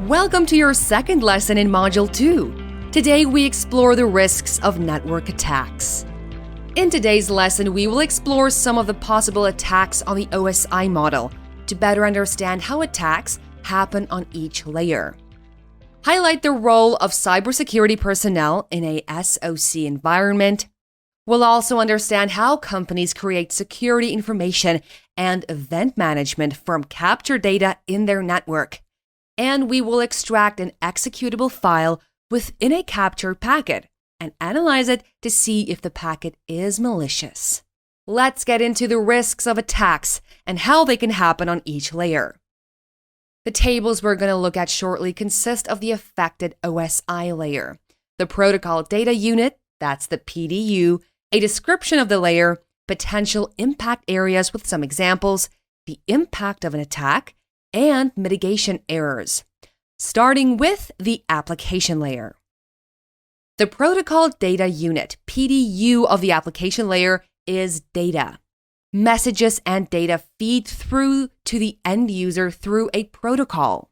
Welcome to your second lesson in Module 2. Today we explore the risks of network attacks. In today's lesson, we will explore some of the possible attacks on the OSI model to better understand how attacks happen on each layer. Highlight the role of cybersecurity personnel in a SOC environment. We'll also understand how companies create security information and event management from captured data in their network. And we will extract an executable file within a captured packet and analyze it to see if the packet is malicious. Let's get into the risks of attacks and how they can happen on each layer. The tables we're going to look at shortly consist of the affected OSI layer, the protocol data unit, that's the PDU, a description of the layer, potential impact areas with some examples, the impact of an attack, and mitigation errors, starting with the application layer. The protocol data unit, PDU of the application layer, is data. Messages and data feed through to the end user through a protocol.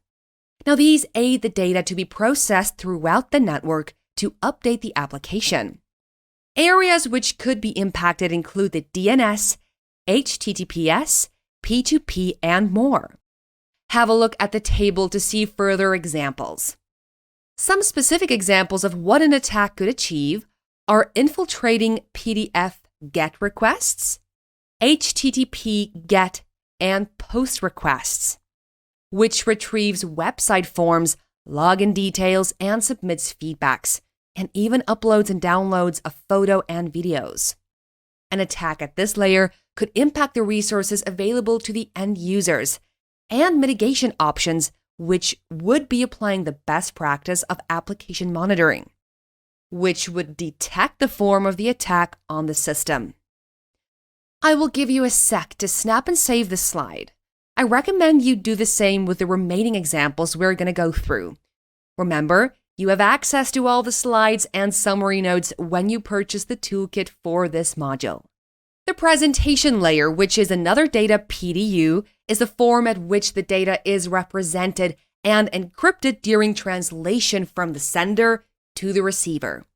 Now, these aid the data to be processed throughout the network to update the application. Areas which could be impacted include the DNS, HTTPS, P2P, and more. Have a look at the table to see further examples. Some specific examples of what an attack could achieve are infiltrating PDF GET requests, HTTP GET and POST requests, which retrieves website forms, login details, and submits feedbacks, and even uploads and downloads of photo and videos. An attack at this layer could impact the resources available to the end users and mitigation options, which would be applying the best practice of application monitoring, which would detect the form of the attack on the system. I will give you a sec to snap and save this slide. I recommend you do the same with the remaining examples we're going to go through. Remember, you have access to all the slides and summary notes when you purchase the toolkit for this module. The presentation layer, which is another data PDU, is the form at which the data is represented and encrypted during translation from the sender to the receiver.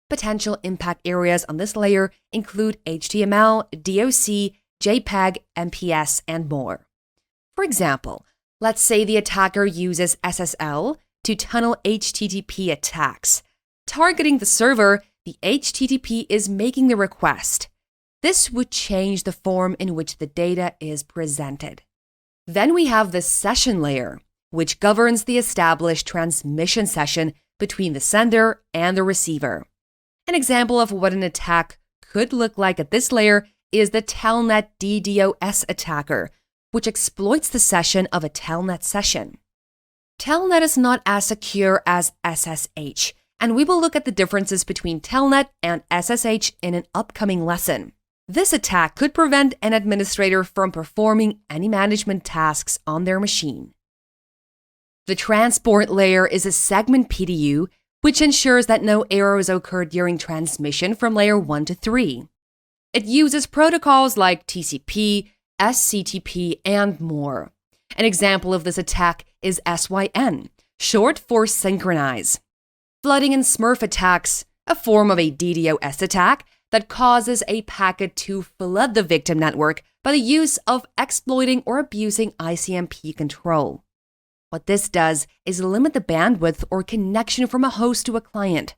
Potential impact areas on this layer include HTML, DOC, JPEG, MPS, and more. For example, let's say the attacker uses SSL to tunnel HTTP attacks. Targeting the server, the HTTP is making the request. This would change the form in which the data is presented. Then we have the session layer, which governs the established transmission session between the sender and the receiver. An example of what an attack could look like at this layer is the Telnet DDoS attacker, which exploits the session of a Telnet session. Telnet is not as secure as SSH, and we will look at the differences between Telnet and SSH in an upcoming lesson. This attack could prevent an administrator from performing any management tasks on their machine. The transport layer is a segment PDU, which ensures that no errors occur during transmission from layer 1 to 3. It uses protocols like TCP, SCTP, and more. An example of this attack is SYN, short for synchronize. Flooding and Smurf attacks, a form of a DDoS attack that causes a packet to flood the victim network by the use of exploiting or abusing ICMP control. What this does is limit the bandwidth or connection from a host to a client.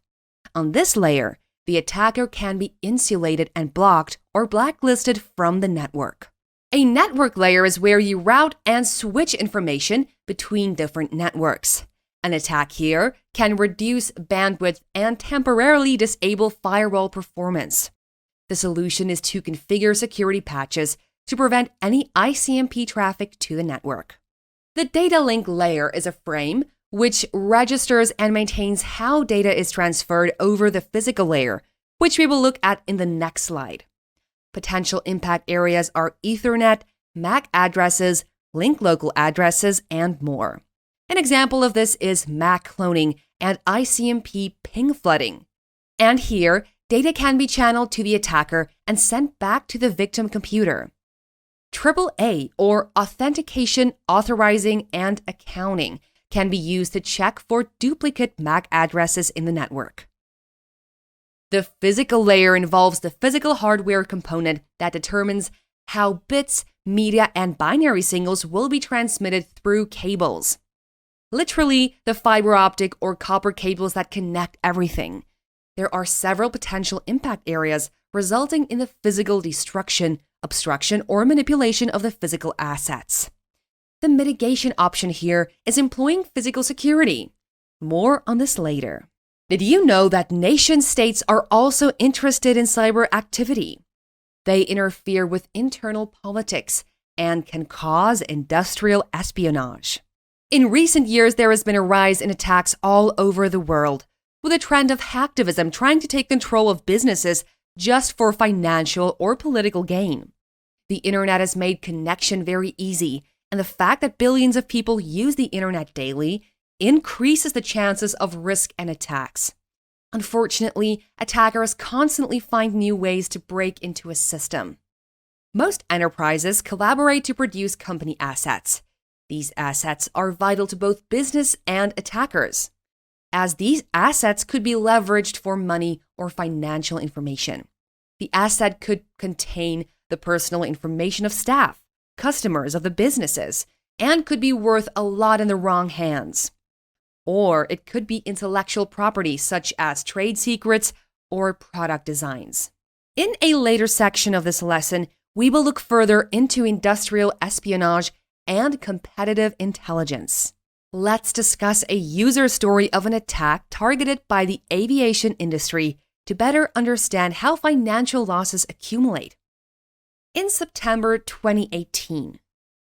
On this layer, the attacker can be insulated and blocked or blacklisted from the network. A network layer is where you route and switch information between different networks. An attack here can reduce bandwidth and temporarily disable firewall performance. The solution is to configure security patches to prevent any ICMP traffic to the network. The data link layer is a frame which registers and maintains how data is transferred over the physical layer, which we will look at in the next slide. Potential impact areas are Ethernet, MAC addresses, link local addresses, and more. An example of this is MAC cloning and ICMP ping flooding. And here, data can be channeled to the attacker and sent back to the victim computer. AAA, or Authentication, Authorizing, and Accounting, can be used to check for duplicate MAC addresses in the network. The physical layer involves the physical hardware component that determines how bits, media, and binary signals will be transmitted through cables. Literally, the fiber optic or copper cables that connect everything. There are several potential impact areas resulting in the physical destruction, obstruction, or manipulation of the physical assets. The mitigation option here is employing physical security. More on this later. Did you know that nation-states are also interested in cyber activity? They interfere with internal politics and can cause industrial espionage. In recent years, there has been a rise in attacks all over the world, with a trend of hacktivism trying to take control of businesses just for financial or political gain. The internet has made connection very easy, and the fact that billions of people use the internet daily increases the chances of risk and attacks. Unfortunately, attackers constantly find new ways to break into a system. Most enterprises collaborate to produce company assets. These assets are vital to both business and attackers, as these assets could be leveraged for money or financial information. The asset could contain the personal information of staff, customers of the businesses, and could be worth a lot in the wrong hands. Or it could be intellectual property such as trade secrets or product designs. In a later section of this lesson, we will look further into industrial espionage and competitive intelligence. Let's discuss a user story of an attack targeted by the aviation industry to better understand how financial losses accumulate. In September 2018,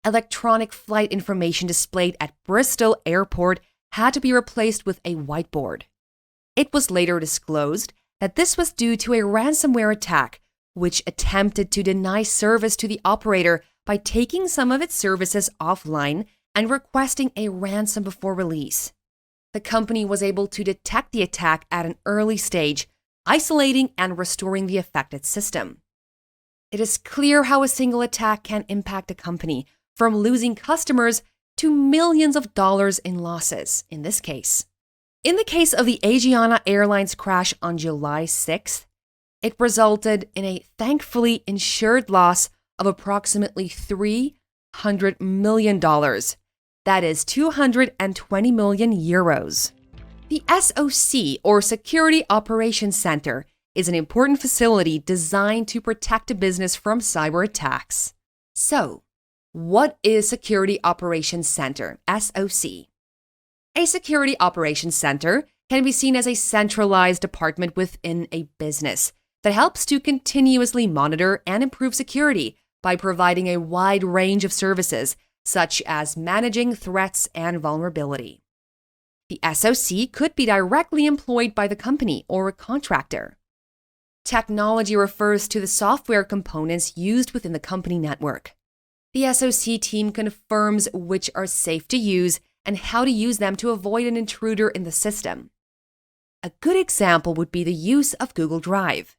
electronic flight information displayed at Bristol Airport had to be replaced with a whiteboard. It was later disclosed that this was due to a ransomware attack, which attempted to deny service to the operator by taking some of its services offline and requesting a ransom before release. The company was able to detect the attack at an early stage, isolating and restoring the affected system. It is clear how a single attack can impact a company, from losing customers to millions of dollars in losses, in this case. In the case of the Asiana Airlines crash on July 6th, it resulted in a thankfully insured loss of approximately $300 million. That is 220 million euros. The SOC, or Security Operations Center, is an important facility designed to protect a business from cyber attacks. So, what is Security Operations Center, SOC? A Security Operations Center can be seen as a centralized department within a business that helps to continuously monitor and improve security by providing a wide range of services, such as managing threats and vulnerability. The SOC could be directly employed by the company or a contractor. Technology refers to the software components used within the company network. The SOC team confirms which are safe to use and how to use them to avoid an intruder in the system. A good example would be the use of Google Drive.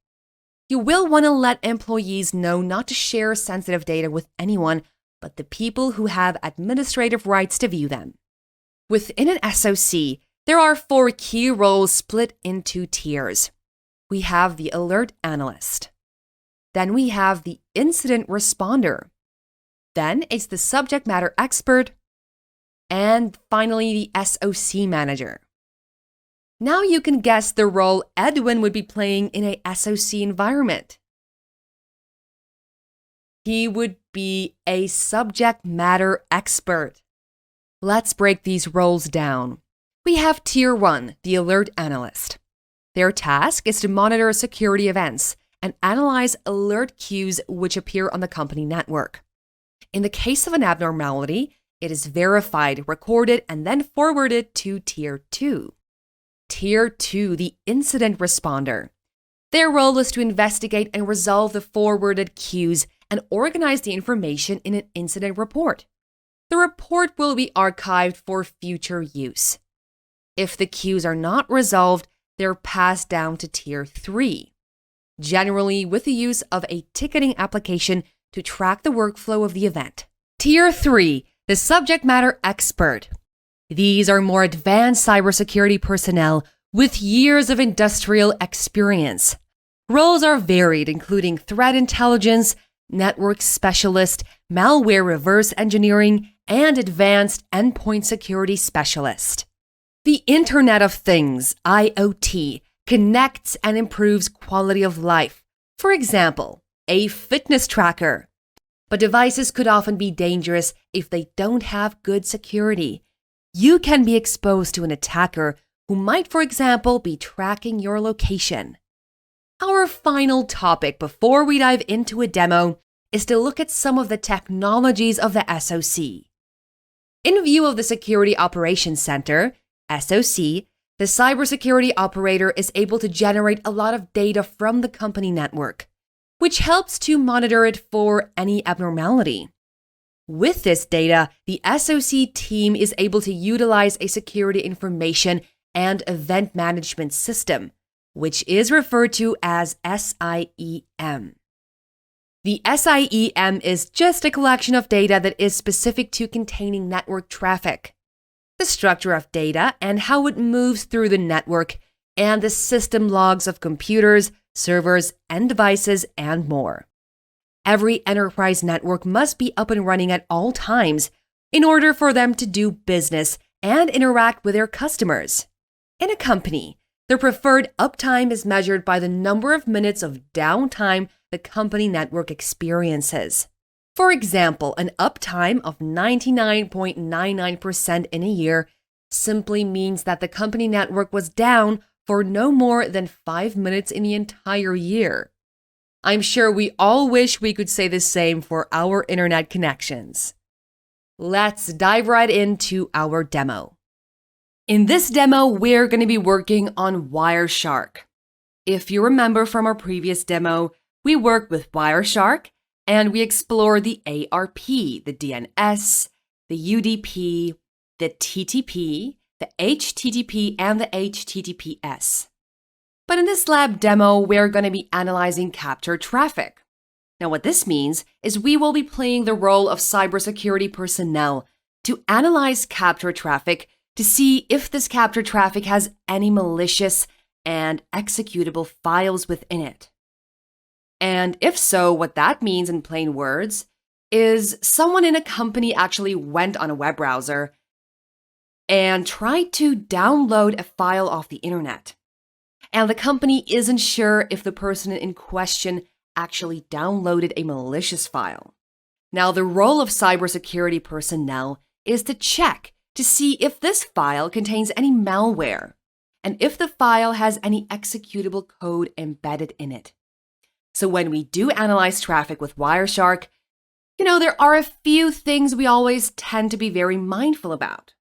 You will want to let employees know not to share sensitive data with anyone but the people who have administrative rights to view them. Within an SOC, there are 4 key roles split into tiers. We have the alert analyst. Then we have the incident responder. Then it's the subject matter expert. And finally, the SOC manager. Now you can guess the role Edwin would be playing in a SOC environment. He would be a subject matter expert. Let's break these roles down. We have Tier 1, the alert analyst. Their task is to monitor security events and analyze alert queues which appear on the company network. In the case of an abnormality, it is verified, recorded, and then forwarded to Tier 2. Tier 2, the incident responder. Their role is to investigate and resolve the forwarded queues and organize the information in an incident report. The report will be archived for future use. If the queues are not resolved, they're passed down to Tier 3, generally with the use of a ticketing application to track the workflow of the event. Tier 3, the subject matter expert. These are more advanced cybersecurity personnel with years of industrial experience. Roles are varied, including threat intelligence, network specialist, malware reverse engineering, and advanced endpoint security specialist. The Internet of Things, IoT, connects and improves quality of life. For example, a fitness tracker. But devices could often be dangerous if they don't have good security. You can be exposed to an attacker who might, for example, be tracking your location. Our final topic before we dive into a demo is to look at some of the technologies of the SOC. In view of the Security Operations Center, SOC, the cybersecurity operator is able to generate a lot of data from the company network, which helps to monitor it for any abnormality. With this data, the SOC team is able to utilize a security information and event management system, which is referred to as SIEM. The SIEM is just a collection of data that is specific to containing network traffic, the structure of data and how it moves through the network, and the system logs of computers, servers, and devices, and more. Every enterprise network must be up and running at all times in order for them to do business and interact with their customers. In a company, their preferred uptime is measured by the number of minutes of downtime the company network experiences. For example, an uptime of 99.99% in a year simply means that the company network was down for no more than 5 minutes in the entire year. I'm sure we all wish we could say the same for our internet connections. Let's dive right into our demo. In this demo, we're going to be working on Wireshark. If you remember from our previous demo, we worked with Wireshark and we explored the ARP, the DNS, the UDP, the TTP, the HTTP, and the HTTPS. But in this lab demo, we're going to be analyzing captured traffic. Now, what this means is we will be playing the role of cybersecurity personnel to analyze captured traffic to see if this captured traffic has any malicious and executable files within it. And if so, what that means in plain words is someone in a company actually went on a web browser and tried to download a file off the internet. And the company isn't sure if the person in question actually downloaded a malicious file. Now, the role of cybersecurity personnel is to check to see if this file contains any malware and if the file has any executable code embedded in it. So when we do analyze traffic with Wireshark, there are a few things we always tend to be very mindful about.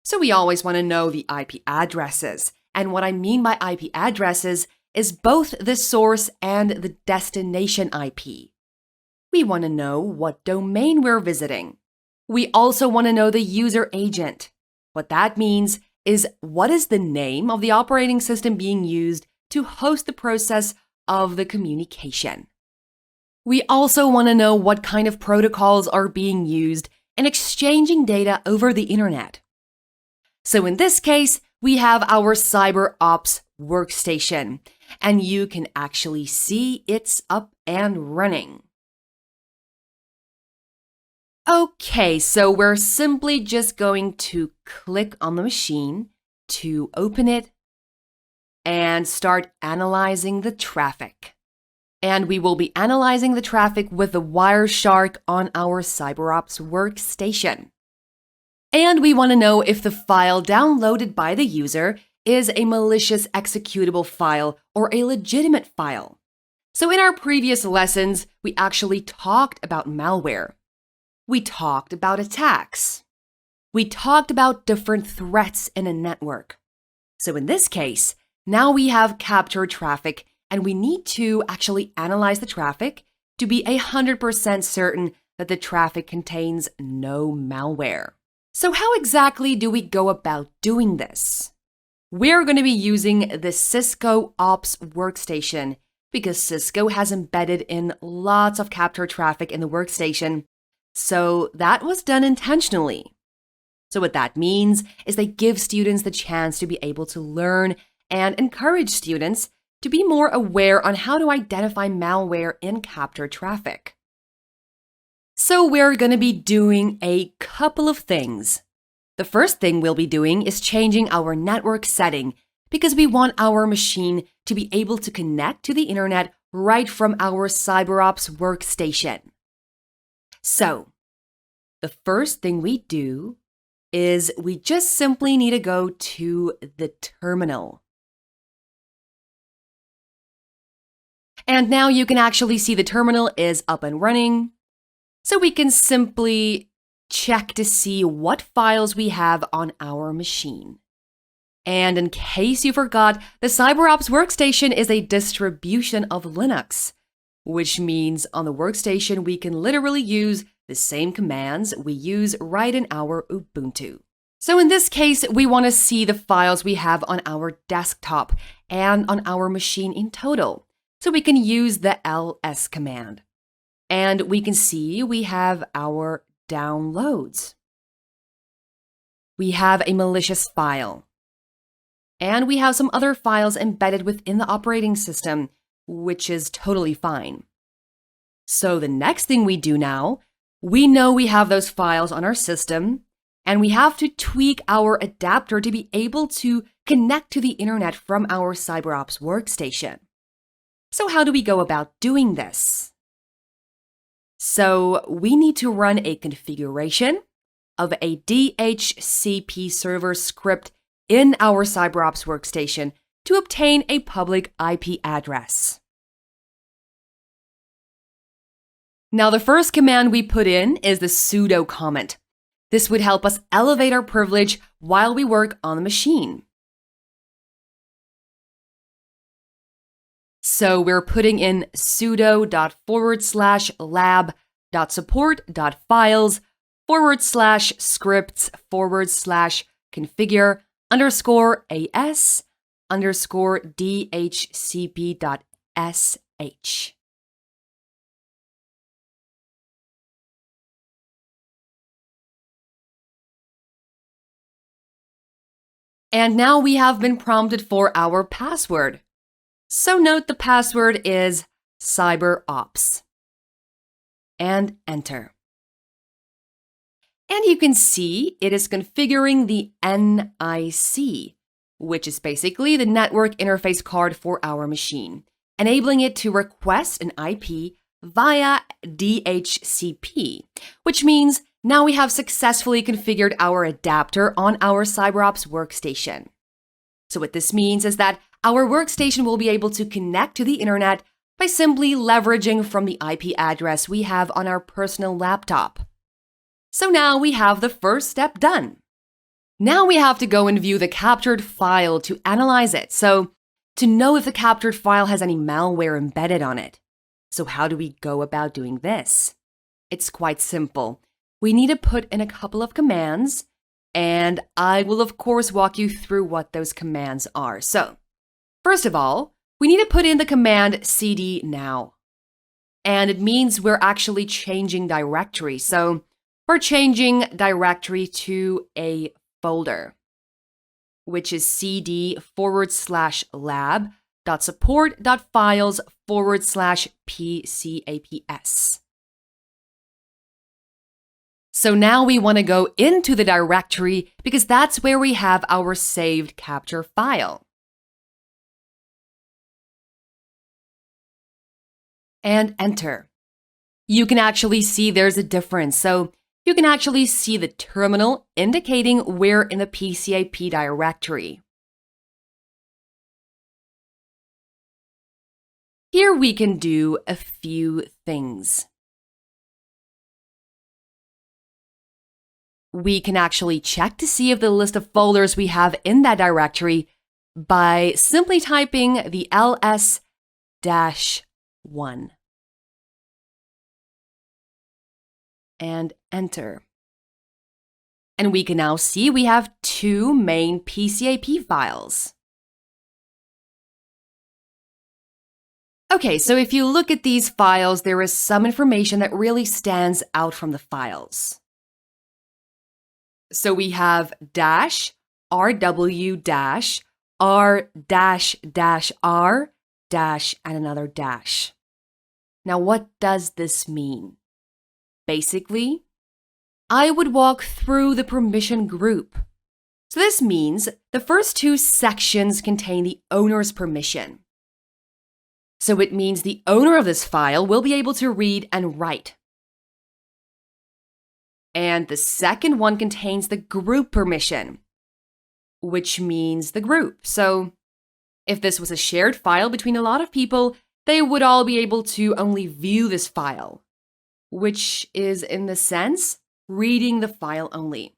So we always want to know the IP addresses. And what I mean by IP addresses is both the source and the destination IP. We want to know what domain we're visiting. We also want to know the user agent. What that means is what is the name of the operating system being used to host the process of the communication. We also want to know what kind of protocols are being used in exchanging data over the internet. So in this case, we have our CyberOps workstation, and you can actually see it's up and running. Okay, so we're simply just going to click on the machine to open it and start analyzing the traffic. And we will be analyzing the traffic with the Wireshark on our CyberOps workstation. And we want to know if the file downloaded by the user is a malicious executable file or a legitimate file. So in our previous lessons, we actually talked about malware. We talked about attacks. We talked about different threats in a network. So in this case, now we have captured traffic and we need to actually analyze the traffic to be 100% certain that the traffic contains no malware. So how exactly do we go about doing this? We're going to be using the Cisco Ops workstation because Cisco has embedded in lots of captured traffic in the workstation. So that was done intentionally. So what that means is they give students the chance to be able to learn and encourage students to be more aware on how to identify malware in captured traffic. So we're going to be doing a couple of things. The first thing we'll be doing is changing our network setting because we want our machine to be able to connect to the internet right from our CyberOps workstation. So the first thing we do is we just simply need to go to the terminal. And now you can actually see the terminal is up and running. So we can simply check to see what files we have on our machine. And in case you forgot, the CyberOps workstation is a distribution of Linux, which means on the workstation we can literally use the same commands we use right in our Ubuntu. So in this case, we want to see the files we have on our desktop and on our machine in total. So we can use the ls command. And we can see we have our downloads. We have a malicious file. And we have some other files embedded within the operating system, which is totally fine. So the next thing we do now, we know we have those files on our system, and we have to tweak our adapter to be able to connect to the internet from our CyberOps workstation. So how do we go about doing this? So we need to run a configuration of a DHCP server script in our CyberOps workstation to obtain a public IP address. Now, the first command we put in is the sudo comment. This would help us elevate our privilege while we work on the machine. So we're putting in sudo.forward/lab.support.files/scripts/configure_dhcp.sh. And now we have been prompted for our password. So note the password is CyberOps. And enter. And you can see it is configuring the NIC, which is basically the network interface card for our machine, enabling it to request an IP via DHCP, which means now we have successfully configured our adapter on our CyberOps workstation. So what this means is that our workstation will be able to connect to the internet by simply leveraging from the IP address we have on our personal laptop. So now we have the first step done. Now we have to go and view the captured file to analyze it. So to know if the captured file has any malware embedded on it. So how do we go about doing this? It's quite simple. We need to put in a couple of commands, and I will of course walk you through what those commands are. So first of all, we need to put in the command cd now. And it means we're actually changing directory. So we're changing directory to a folder, which is cd/lab.support.files/pcaps. So now we want to go into the directory because that's where we have our saved capture file. And enter. You can actually see there's a difference. So you can actually see the terminal indicating we're in the PCAP directory. Here we can do a few things. We can actually check to see if the list of folders we have in that directory by simply typing the ls-1. And enter. And we can now see we have two main PCAP files. Okay, so if you look at these files, there is some information that really stands out from the files. So we have dash, RW dash, R dash dash R dash, and another dash. Now, what does this mean? Basically, I would walk through the permission group. So this means the first two sections contain the owner's permission. So it means the owner of this file will be able to read and write. And the second one contains the group permission, which means the group. So if this was a shared file between a lot of people, they would all be able to only view this file, which is, in the sense, reading the file only.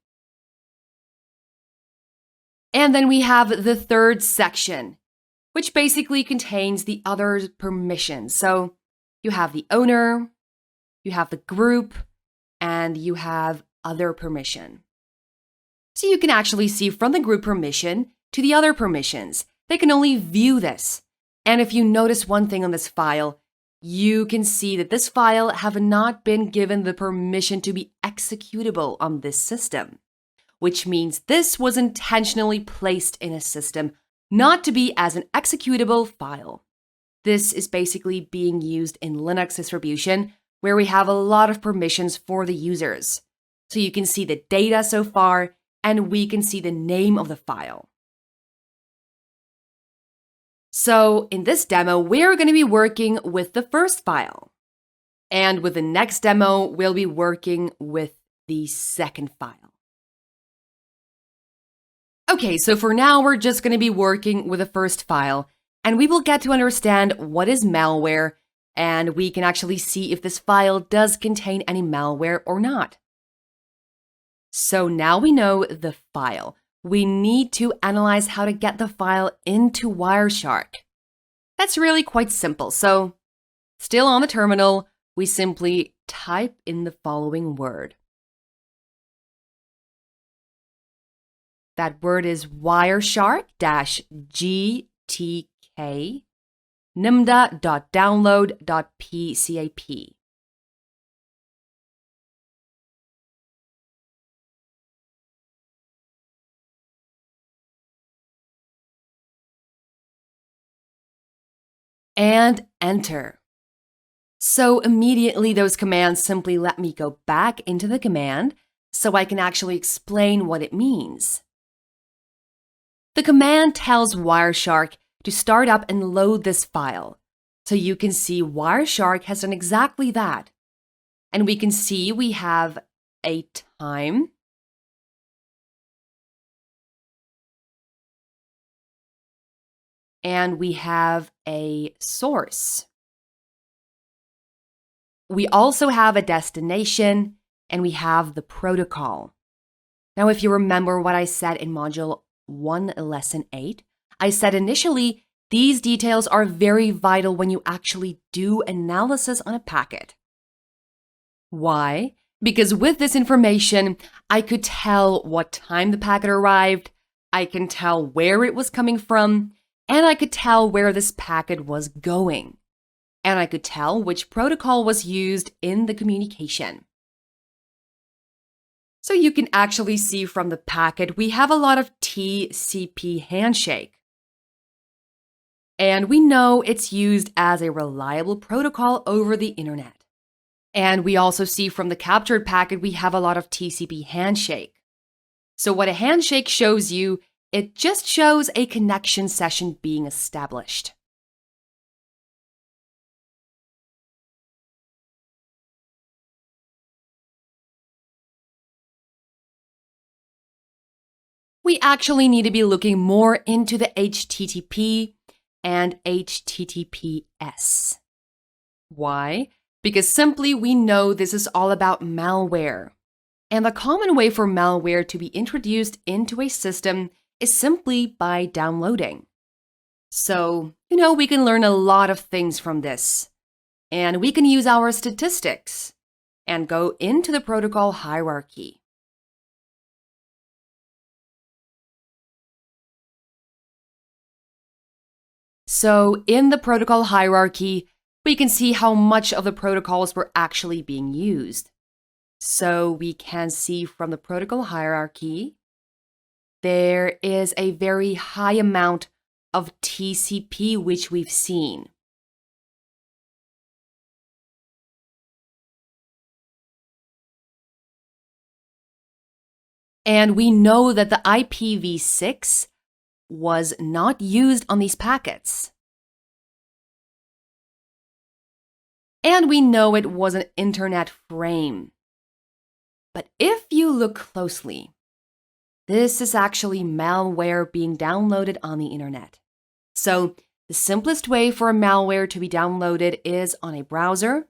And then we have the third section, which basically contains the other permissions. So you have the owner, you have the group, and you have other permission. So you can actually see from the group permission to the other permissions. They can only view this. And if you notice one thing on this file, you can see that this file have not been given the permission to be executable on this system, which means this was intentionally placed in a system not to be as an executable file. This is basically being used in Linux distribution, where we have a lot of permissions for the users. So you can see the data so far, and we can see the name of the file. So in this demo, we're going to be working with the first file. And with the next demo, we'll be working with the second file. Okay, so for now, we're just going to be working with the first file, and we will get to understand what is malware, and we can actually see if this file does contain any malware or not. So now we know the file. We need to analyze how to get the file into Wireshark. That's really quite simple. So still on the terminal, we simply type in the following word. That word is wireshark-gtk nimda.download.pcap. And enter. So immediately those commands simply let me go back into the command so I can actually explain what it means. The command tells Wireshark to start up and load this file. So you can see Wireshark has done exactly that. And we can see we have a time, and we have a source. We also have a destination, and we have the protocol. Now, if you remember what I said in Module 1, Lesson 8, I said initially, these details are very vital when you actually do analysis on a packet. Why? Because with this information, I could tell what time the packet arrived, I can tell where it was coming from, and I could tell where this packet was going. And I could tell which protocol was used in the communication. So you can actually see from the packet, we have a lot of TCP handshake. And we know it's used as a reliable protocol over the internet. And we also see from the captured packet, we have a lot of TCP handshake. So what a handshake shows you, it just shows a connection session being established. We actually need to be looking more into the HTTP and HTTPS. Why? Because simply we know this is all about malware. And the common way for malware to be introduced into a system is simply by downloading. So, we can learn a lot of things from this. And we can use our statistics and go into the protocol hierarchy. So in the protocol hierarchy, we can see how much of the protocols were actually being used. So we can see from the protocol hierarchy, there is a very high amount of TCP which we've seen. And we know that the IPv6 was not used on these packets. And we know it was an internet frame. But if you look closely, this is actually malware being downloaded on the internet. So the simplest way for a malware to be downloaded is on a browser,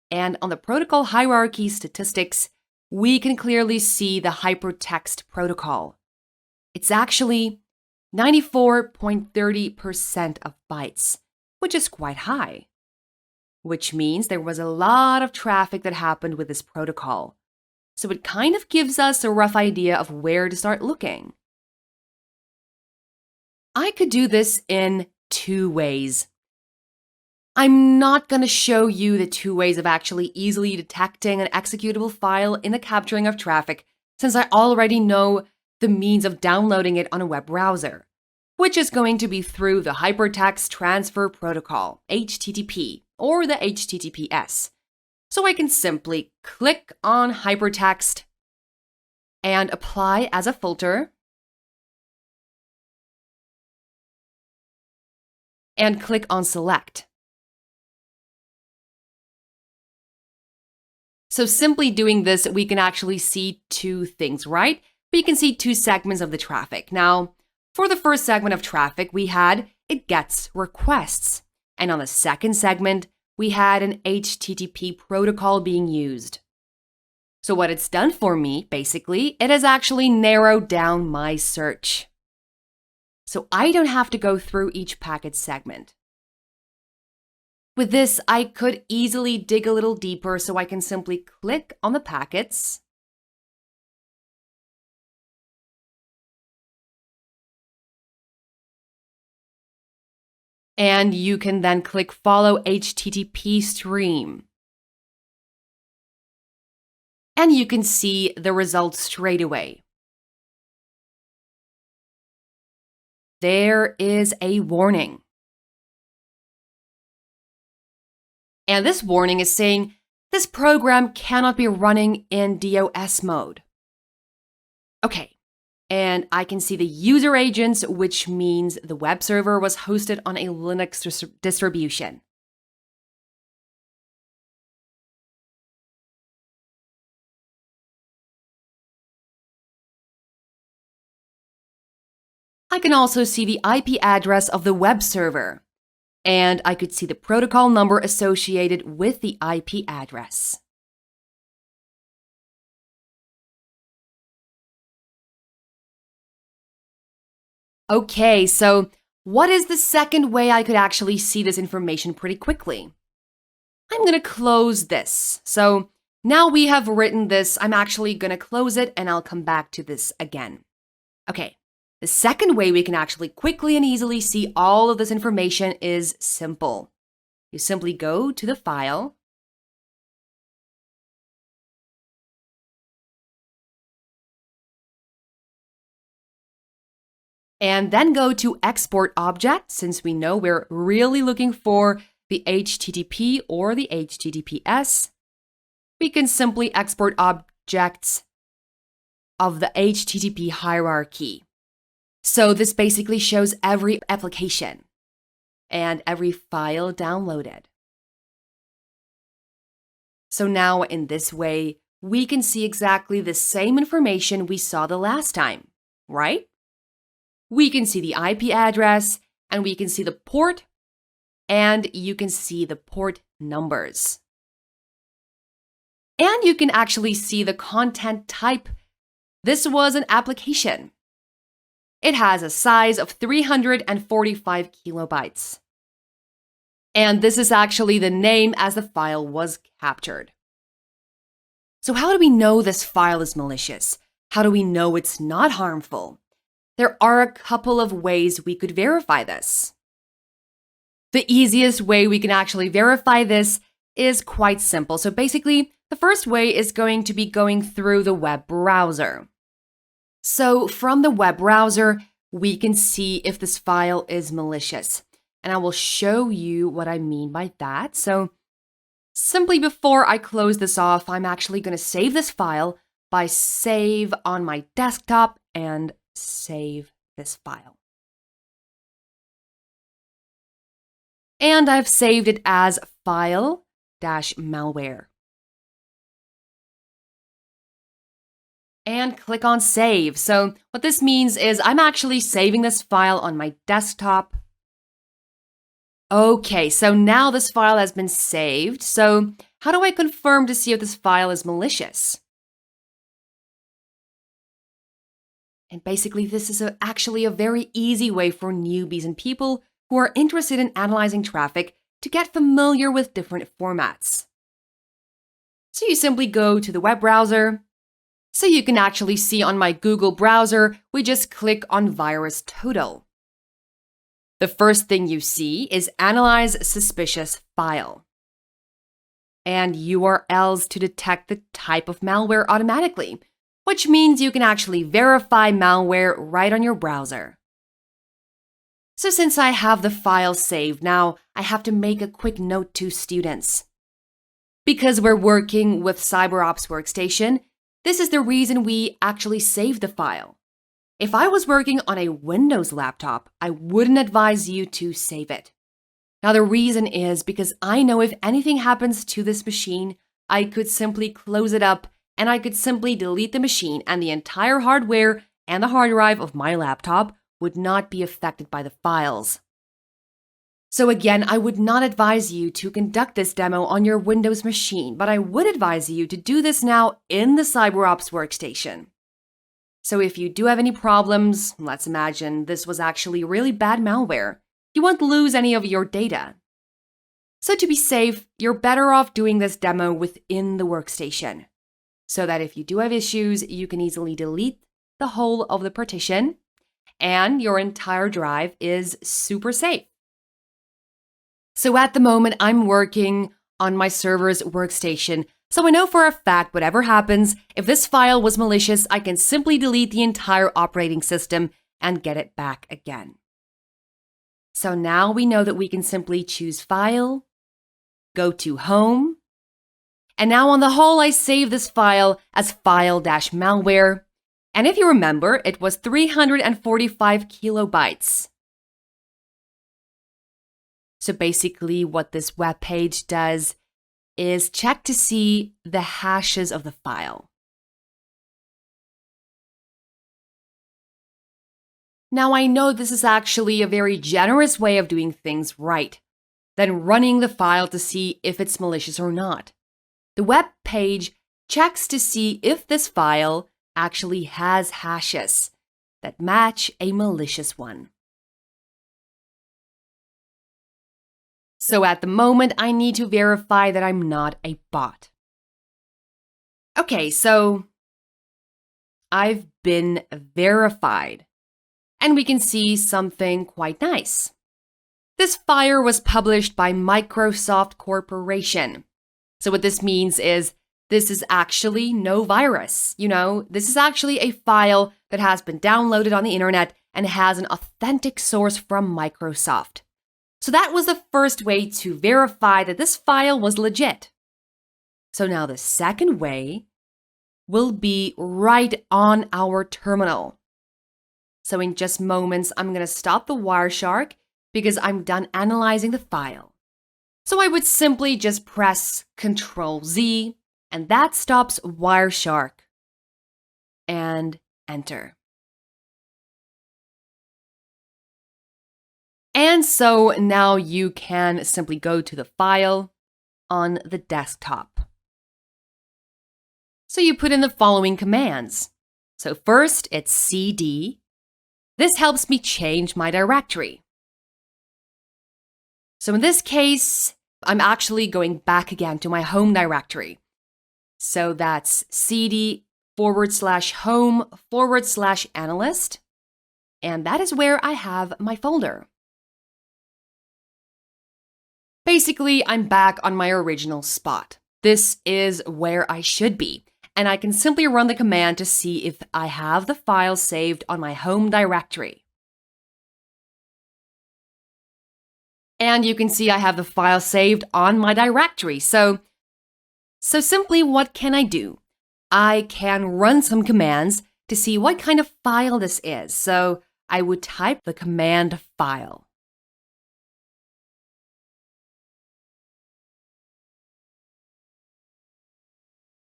and on the protocol hierarchy statistics, we can clearly see the hypertext protocol. It's actually 94.30% of bytes, which is quite high, which means there was a lot of traffic that happened with this protocol. So it kind of gives us a rough idea of where to start looking. I could do this in two ways. I'm not going to show you the two ways of actually easily detecting an executable file in the capturing of traffic, since I already know the means of downloading it on a web browser, which is going to be through the Hypertext Transfer Protocol, HTTP, or the HTTPS. So I can simply click on hypertext and apply as a filter, and click on select. So simply doing this, we can actually see two things, right? We can see two segments of the traffic. Now, for the first segment of traffic, we had it gets requests. And on the second segment, we had an HTTP protocol being used. So what it's done for me, basically, it has actually narrowed down my search. So I don't have to go through each packet segment. With this, I could easily dig a little deeper, so I can simply click on the packets. And you can then click Follow HTTP Stream. And you can see the results straight away. There is a warning. And this warning is saying this program cannot be running in DOS mode. Okay, and I can see the user agents, which means the web server was hosted on a Linux distribution. I can also see the IP address of the web server, and I could see the protocol number associated with the IP address. Okay, so what is the second way I could actually see this information pretty quickly? I'm going to close this. So now we have written this, I'm actually going to close it and I'll come back to this again. Okay, the second way we can actually quickly and easily see all of this information is simple. You simply go to the file, and then go to Export Object, since we know we're really looking for the HTTP or the HTTPS. We can simply export objects of the HTTP hierarchy. So this basically shows every application and every file downloaded. So now in this way, we can see exactly the same information we saw the last time, right? We can see the IP address, and we can see the port, and you can see the port numbers. And you can actually see the content type. This was an application. It has a size of 345 kilobytes. And this is actually the name as the file was captured. So how do we know this file is malicious? How do we know it's not harmful? There are a couple of ways we could verify this. The easiest way we can actually verify this is quite simple. So basically, the first way is going to be going through the web browser. So from the web browser, we can see if this file is malicious. And I will show you what I mean by that. So simply before I close this off, I'm actually going to save this file by save on my desktop and save this file. And I've saved it as file-malware. And click on save. So what this means is I'm actually saving this file on my desktop. Okay, so now this file has been saved. So how do I confirm to see if this file is malicious? And basically, this is actually a very easy way for newbies and people who are interested in analyzing traffic to get familiar with different formats. So you simply go to the web browser. So you can actually see on my Google browser, we just click on Virus Total. The first thing you see is Analyze Suspicious File and URLs to detect the type of malware automatically, which means you can actually verify malware right on your browser. So since I have the file saved now, I have to make a quick note to students. Because we're working with CyberOps Workstation, this is the reason we actually saved the file. If I was working on a Windows laptop, I wouldn't advise you to save it. Now, the reason is because I know if anything happens to this machine, I could simply close it up and I could simply delete the machine and the entire hardware and the hard drive of my laptop would not be affected by the files. So again, I would not advise you to conduct this demo on your Windows machine, but I would advise you to do this now in the CyberOps Workstation. So if you do have any problems, let's imagine this was actually really bad malware, you won't lose any of your data. So to be safe, you're better off doing this demo within the workstation, so that if you do have issues, you can easily delete the whole of the partition and your entire drive is super safe. So at the moment, I'm working on my server's workstation, so I know for a fact whatever happens, if this file was malicious, I can simply delete the entire operating system and get it back again. So now we know that we can simply choose File, go to Home, and now on the whole, I save this file as file-malware, and if you remember, it was 345 kilobytes. So basically what this web page does is check to see the hashes of the file. Now I know this is actually a very generous way of doing things right, than running the file to see if it's malicious or not. The web page checks to see if this file actually has hashes that match a malicious one. So at the moment, I need to verify that I'm not a bot. Okay, so I've been verified, and we can see something quite nice. This file was published by Microsoft Corporation. So what this means is this is actually no virus. This is actually a file that has been downloaded on the internet and has an authentic source from Microsoft. So that was the first way to verify that this file was legit. So now the second way will be right on our terminal. So in just moments, I'm going to stop the Wireshark because I'm done analyzing the file. So I would simply just press Ctrl-Z, and that stops Wireshark. And enter. And so now you can simply go to the file on the desktop. So you put in the following commands. So first, it's cd. This helps me change my directory. So in this case, I'm actually going back again to my home directory. So that's cd/home/analyst. And that is where I have my folder. Basically, I'm back on my original spot. this is where I should be. And I can simply run the command to see if I have the file saved on my home directory. And you can see I have the file saved on my directory. So simply, what can I do? I can run some commands to see what kind of file this is. So I would type the command file.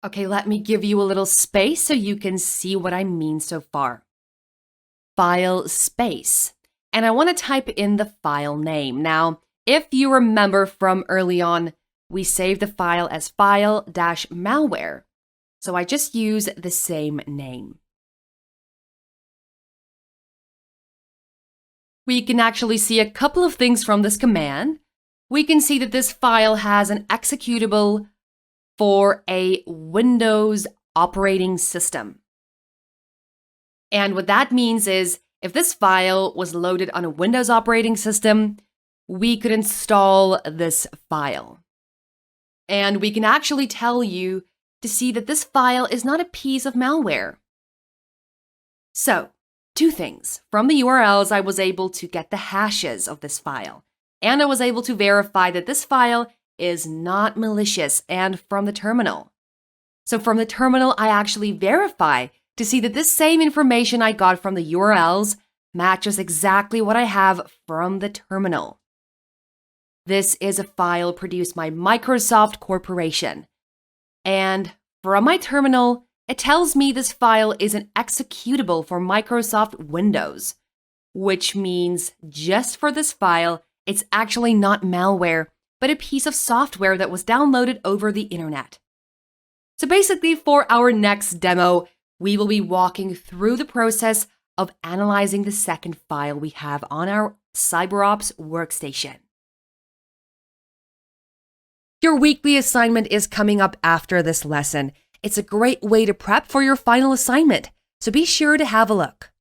Okay, let me give you a little space so you can see what I mean so far. File space. And I want to type in the file name. Now, if you remember from early on, we saved the file as file-malware. So I just use the same name. We can actually see a couple of things from this command. We can see that this file has an executable for a Windows operating system. And what that means is, if this file was loaded on a Windows operating system, we could install this file. And we can actually tell you to see that this file is not a piece of malware. So, two things. From the URLs, I was able to get the hashes of this file. And I was able to verify that this file is not malicious, and from the terminal. So from the terminal, I actually verify to see that this same information I got from the URLs matches exactly what I have from the terminal. This is a file produced by Microsoft Corporation. And from my terminal, it tells me this file is an executable for Microsoft Windows, which means just for this file, it's actually not malware, but a piece of software that was downloaded over the internet. So basically, for our next demo, we will be walking through the process of analyzing the second file we have on our CyberOps workstation. Your weekly assignment is coming up after this lesson. It's a great way to prep for your final assignment, so be sure to have a look.